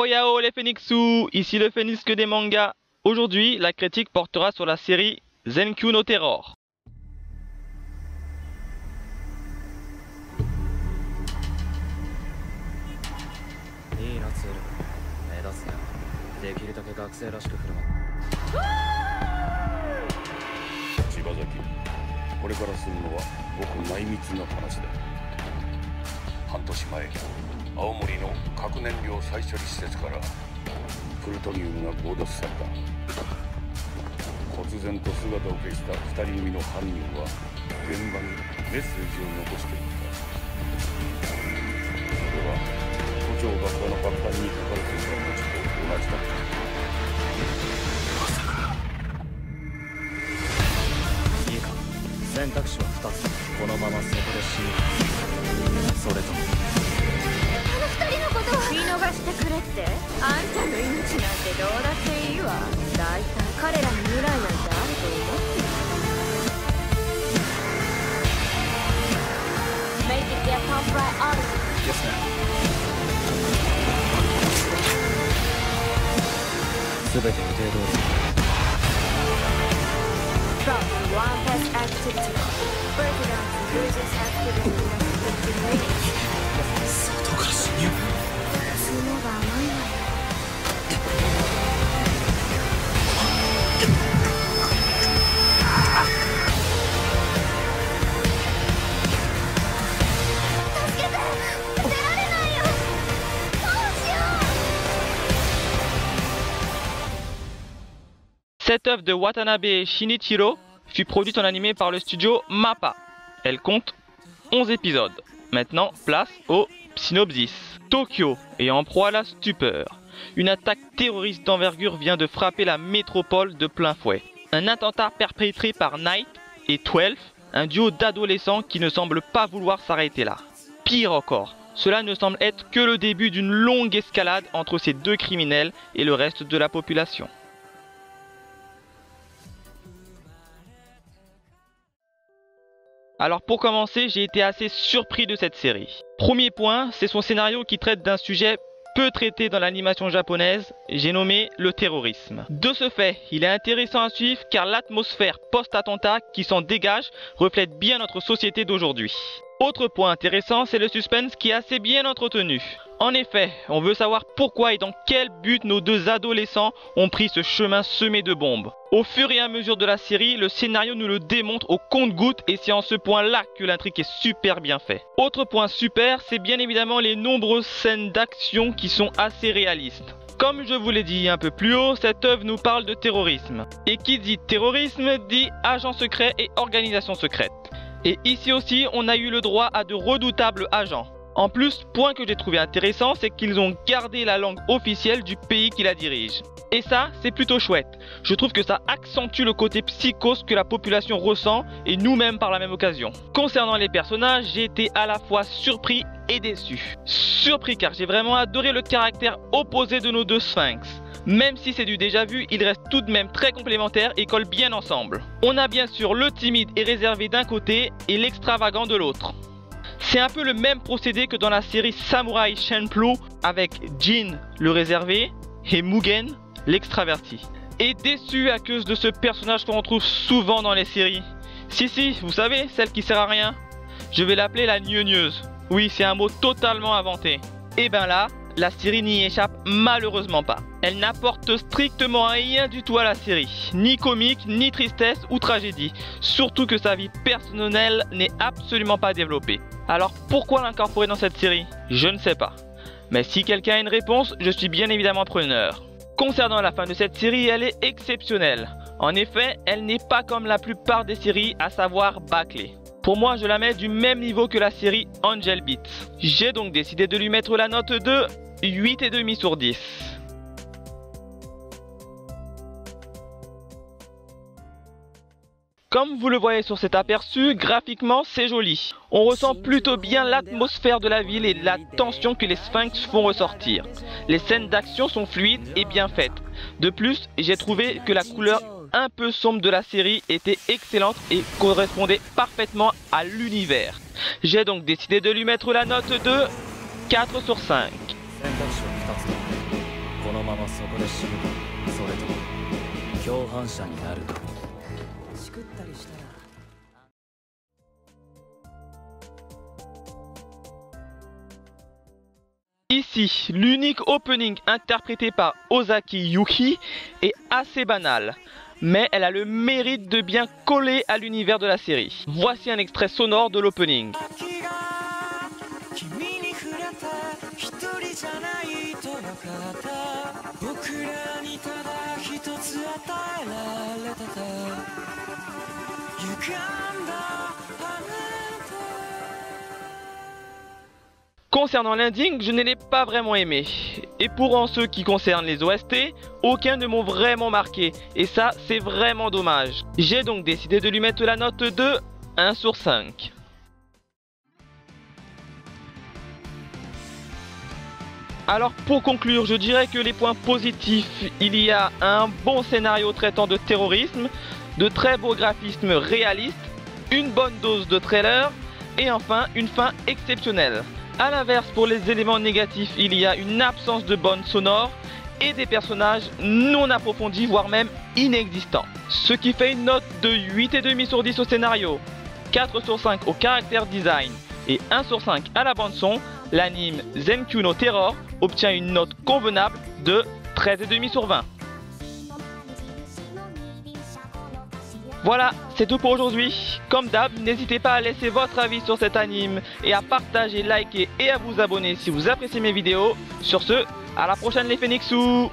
Oyao les Phoenixu, ici le Phoenix des mangas. Aujourd'hui, la critique portera sur la série Zenkyu no Terror. いいなツール目指すよできるだけ学生らしく振る舞う柴崎これからするのはごく内密な話だ半年前青森の核燃料再処理施設からプルトニウムが強奪された忽然と姿を消した2人組の犯人は現場にメッセージを残していたそれは都庁爆破の爆弾に書かれていた文字と同じだったまさかいいか選択肢は2つこのままそこで死ぬそれともあの2人のことを見逃してくれってあんたの命なんてどうだっていいわだいたい彼らに未来なんてあると思ってる Make it their top priority Yes ma'am 全て予定通り From one test activity break it down to users activity in 15 minutes 外から侵入角が甘いわよ Cette œuvre de Watanabe Shinichiro fut produite en animé par le studio MAPPA. Elle compte 11 épisodes. Maintenant, place au synopsis. Tokyo est en proie à la stupeur. Une attaque terroriste d'envergure vient de frapper la métropole de plein fouet. Un attentat perpétré par Knight et 12, un duo d'adolescents qui ne semble pas vouloir s'arrêter là. Pire encore, cela ne semble être que le début d'une longue escalade entre ces deux criminels et le reste de la population. Alors pour commencer, j'ai été assez surpris de cette série. Premier point, c'est son scénario qui traite d'un sujet peu traité dans l'animation japonaise, j'ai nommé le terrorisme. De ce fait, il est intéressant à suivre car l'atmosphère post-attentat qui s'en dégage reflète bien notre société d'aujourd'hui. Autre point intéressant, c'est le suspense qui est assez bien entretenu. En effet, on veut savoir pourquoi et dans quel but nos deux adolescents ont pris ce chemin semé de bombes. Au fur et à mesure de la série, le scénario nous le démontre au compte-gouttes et c'est en ce point-là que l'intrigue est super bien faite. Autre point super, c'est bien évidemment les nombreuses scènes d'action qui sont assez réalistes. Comme je vous l'ai dit un peu plus haut, cette œuvre nous parle de terrorisme. Et qui dit terrorisme dit agent secret et organisation secrète. Et ici aussi, on a eu le droit à de redoutables agents. En plus, point que j'ai trouvé intéressant, c'est qu'ils ont gardé la langue officielle du pays qui la dirige. Et ça, c'est plutôt chouette. Je trouve que ça accentue le côté psychose que la population ressent et nous-mêmes par la même occasion. Concernant les personnages, j'ai été à la fois surpris et déçu. Surpris car j'ai vraiment adoré le caractère opposé de nos deux sphinx. Même si c'est du déjà vu, ils restent tout de même très complémentaires et collent bien ensemble. On a bien sûr le timide et réservé d'un côté et l'extravagant de l'autre. C'est un peu le même procédé que dans la série Samurai Champloo avec Jin, le réservé, et Mugen, l'extraverti. Et déçu à cause de ce personnage qu'on retrouve souvent dans les séries. Si, vous savez, celle qui sert à rien. Je vais l'appeler la gneugneuse. Oui, c'est un mot totalement inventé. Et ben là, la série n'y échappe malheureusement pas. Elle n'apporte strictement rien du tout à la série. Ni comique, ni tristesse ou tragédie. Surtout que sa vie personnelle n'est absolument pas développée. Alors pourquoi l'incorporer dans cette série? Je ne sais pas. Mais si quelqu'un a une réponse, je suis bien évidemment preneur. Concernant la fin de cette série, elle est exceptionnelle. En effet, elle n'est pas comme la plupart des séries, à savoir bâclée. Pour moi, je la mets du même niveau que la série Angel Beats. J'ai donc décidé de lui mettre la note de 8,5 sur 10. Comme vous le voyez sur cet aperçu, graphiquement c'est joli. On ressent plutôt bien l'atmosphère de la ville et la tension que les sphinx font ressortir. Les scènes d'action sont fluides et bien faites. De plus, j'ai trouvé que la couleur un peu sombre de la série était excellente et correspondait parfaitement à l'univers. J'ai donc décidé de lui mettre la note de 4 sur 5. 選択肢は2つだこのままそこで死ぬか、それとも共犯者になるか。しくったりしたら。Ici, l'unique opening interprété par Ozaki Yuki est assez banale, mais elle a le mérite de bien coller à l'univers de la série. Voici un extrait sonore de l'opening. 僕らにただ一つ与えられたか歪んだあなた。 Concernant l'ending, je ne l'ai pas vraiment aimé. Et pour en ce qui concerne les OST, aucun ne m'ont vraiment marqué. Et ça, c'est vraiment dommage. J'ai donc décidé de lui mettre la note de 1 sur 5. Alors pour conclure, je dirais que les points positifs, il y a un bon scénario traitant de terrorisme, de très beaux graphismes réalistes, une bonne dose de trailer et enfin une fin exceptionnelle. A l'inverse, pour les éléments négatifs, il y a une absence de bande sonore et des personnages non approfondis, voire même inexistants. Ce qui fait une note de 8,5 sur 10 au scénario, 4 sur 5 au caractère design et 1 sur 5 à la bande son. L'anime Zenkyu no Terror obtient une note convenable de 13,5 sur 20. Voilà, c'est tout pour aujourd'hui. Comme d'hab, n'hésitez pas à laisser votre avis sur cet anime et à partager, liker et à vous abonner si vous appréciez mes vidéos. Sur ce, à la prochaine les Phoenixous.